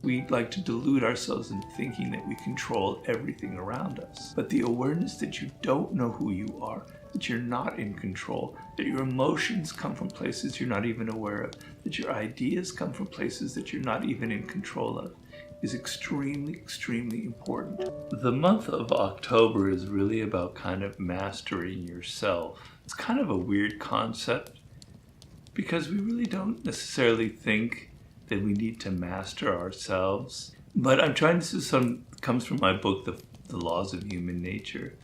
We like to delude ourselves in thinking that we control everything around us. But the awareness that you don't know who you are, that you're not in control, that your emotions come from places you're not even aware of, that your ideas come from places that you're not even in control of, is extremely, extremely important. The month of October is really about kind of mastering yourself. It's kind of a weird concept because we really don't necessarily think that we need to master ourselves. But I'm trying to, this comes from my book, The Laws of Human Nature.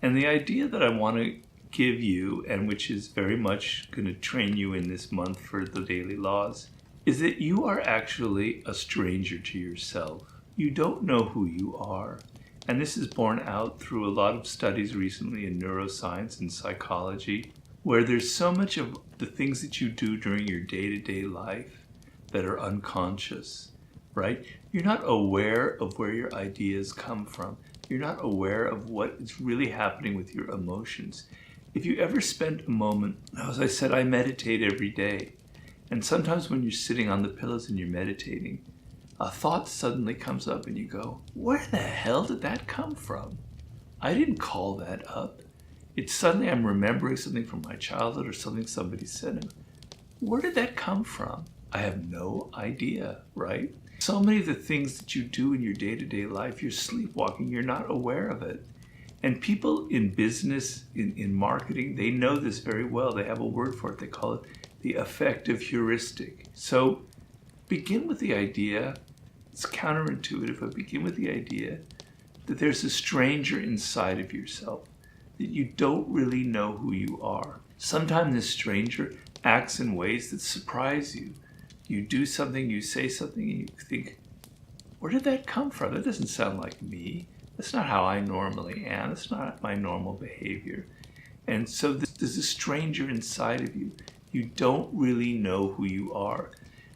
And the idea that I want to give you, and which is very much going to train you in this month for the daily laws, is that you are actually a stranger to yourself. You don't know who you are. And this is borne out through a lot of studies recently in neuroscience and psychology, where there's so much of the things that you do during your day-to-day life that are unconscious, right? You're not aware of where your ideas come from. You're not aware of what is really happening with your emotions. If you ever spent a moment, as I said, I meditate every day. And sometimes when you're sitting on the pillows and you're meditating, a thought suddenly comes up and you go, where the hell did that come from? I didn't call that up. It's suddenly I'm remembering something from my childhood or something somebody said. Where did that come from? I have no idea, right? So many of the things that you do in your day-to-day life, you're sleepwalking, you're not aware of it. And people in business, in marketing, they know this very well. They have a word for it. They call it the affective heuristic. So begin with the idea, it's counterintuitive, but begin with the idea that there's a stranger inside of yourself, that you don't really know who you are. Sometimes this stranger acts in ways that surprise you. You do something, you say something, and you think, where did that come from? That doesn't sound like me. That's not how I normally am. That's not my normal behavior. And so there's a stranger inside of you. You don't really know who you are.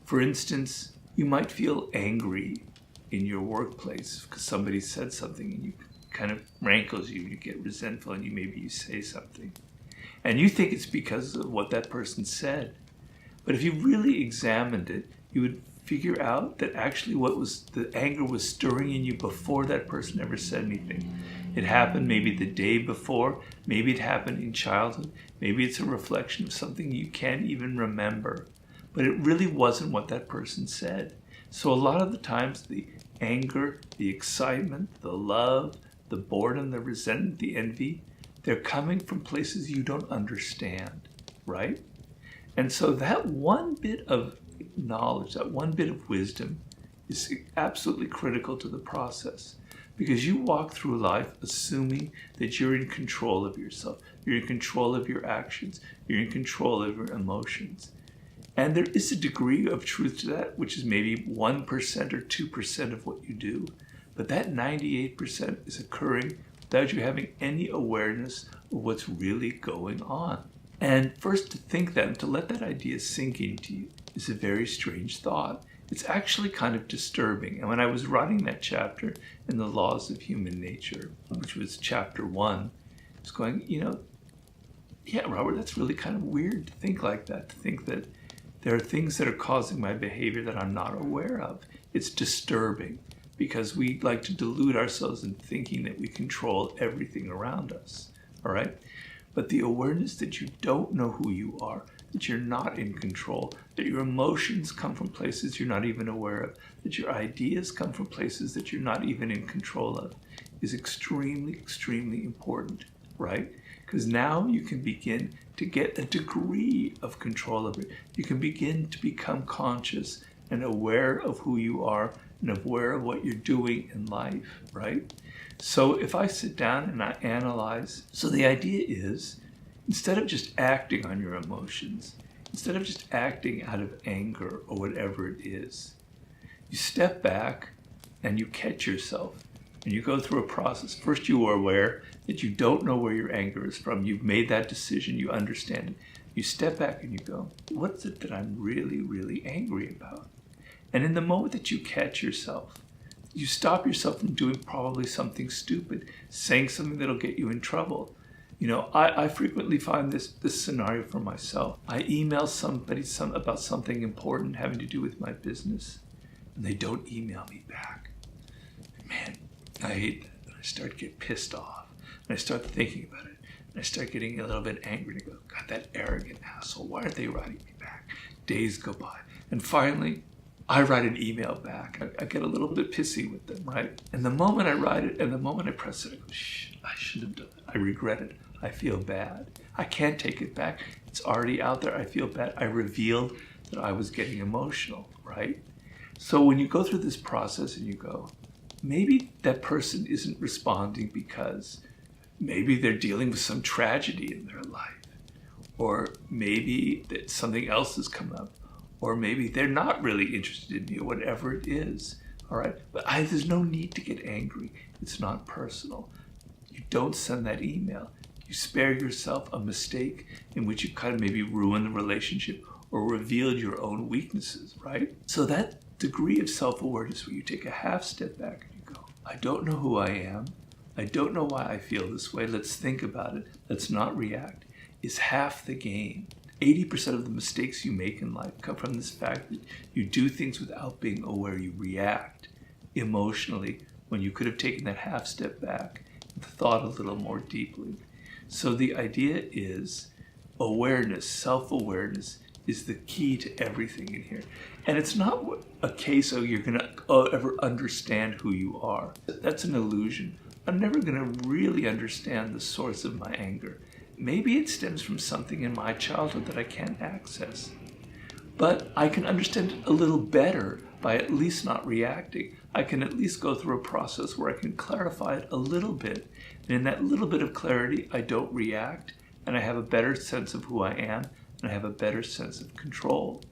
For instance, you might feel angry in your workplace because somebody said something and you kind of rankles you, you get resentful, and maybe you say something. And you think it's because of what that person said. But if you really examined it, you would figure out that actually the anger was stirring in you before that person ever said anything. It happened maybe the day before, maybe it happened in childhood, maybe it's a reflection of something you can't even remember. But it really wasn't what that person said. So a lot of the times the anger, the excitement, the love, the boredom, the resentment, the envy, they're coming from places you don't understand, right? And so that one bit of knowledge, that one bit of wisdom is absolutely critical to the process, because you walk through life assuming that you're in control of yourself, you're in control of your actions, you're in control of your emotions. And there is a degree of truth to that, which is maybe 1% or 2% of what you do. But that 98% is occurring without you having any awareness of what's really going on. And first, to think that and to let that idea sink into you is a very strange thought. It's actually kind of disturbing. And when I was writing that chapter in The Laws of Human Nature, which was chapter 1, I was going, yeah, Robert, that's really kind of weird to think like that, to think that there are things that are causing my behavior that I'm not aware of. It's disturbing because we like to delude ourselves in thinking that we control everything around us, all right? But the awareness that you don't know who you are, that you're not in control, that your emotions come from places you're not even aware of, that your ideas come from places that you're not even in control of, is extremely, extremely important, right? Because now you can begin to get a degree of control of it. You can begin to become conscious and aware of who you are and aware of what you're doing in life, right? So if I sit down and I analyze, so the idea is, instead of just acting on your emotions, instead of just acting out of anger or whatever it is, you step back and you catch yourself and you go through a process. First, you are aware that you don't know where your anger is from. You've made that decision, you understand it. You step back and you go, what is it that I'm really, really angry about? And in the moment that you catch yourself, you stop yourself from doing probably something stupid, saying something that'll get you in trouble. I frequently find this scenario for myself. I email somebody about something important having to do with my business. and they don't email me back. Man, I hate that. And I start to get pissed off. And I start thinking about it. And I start getting a little bit angry and I go, God, that arrogant asshole, why aren't they writing me back? Days go by. And finally, I write an email back. I get a little bit pissy with them, right? And the moment I write it and the moment I press it, I go, shit, I shouldn't have done it. I regret it. I feel bad. I can't take it back. It's already out there. I feel bad. I revealed that I was getting emotional, right? So when you go through this process and you go, maybe that person isn't responding because maybe they're dealing with some tragedy in their life, or maybe that something else has come up, or maybe they're not really interested in you, whatever it is, all right? But there's no need to get angry. It's not personal. You don't send that email. You spare yourself a mistake in which you kind of maybe ruin the relationship or revealed your own weaknesses, right? So that degree of self-awareness where you take a half step back and you go, I don't know who I am. I don't know why I feel this way. Let's think about it. Let's not react, is half the game. 80% of the mistakes you make in life come from this fact that you do things without being aware. You react emotionally when you could have taken that half step back and thought a little more deeply. So the idea is awareness, self-awareness is the key to everything in here. And it's not a case of you're going to ever understand who you are. That's an illusion. I'm never going to really understand the source of my anger. Maybe it stems from something in my childhood that I can't access. But I can understand it a little better by at least not reacting. I can at least go through a process where I can clarify it a little bit. And in that little bit of clarity, I don't react, and I have a better sense of who I am, and I have a better sense of control.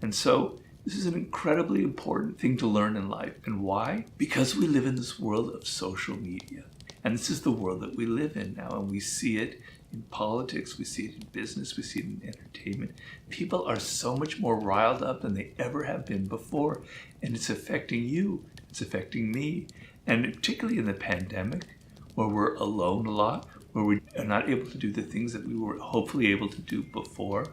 And so this is an incredibly important thing to learn in life. And why? Because we live in this world of social media. And this is the world that we live in now. And we see it in politics, we see it in business, we see it in entertainment. People are so much more riled up than they ever have been before. And it's affecting you. It's affecting me. And particularly in the pandemic, where we're alone a lot, where we are not able to do the things that we were hopefully able to do before,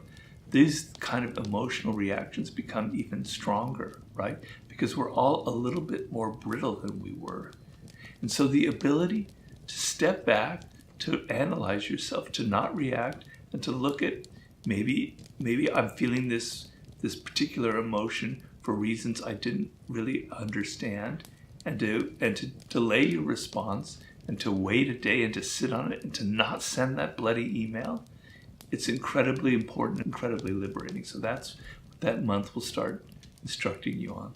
these kind of emotional reactions become even stronger, right? Because we're all a little bit more brittle than we were. And so the ability to step back, to analyze yourself, to not react, and to look at maybe I'm feeling this particular emotion for reasons I didn't really understand, and to delay your response, and to wait a day and to sit on it and to not send that bloody email, it's incredibly important, incredibly liberating. So that's what that month will start instructing you on.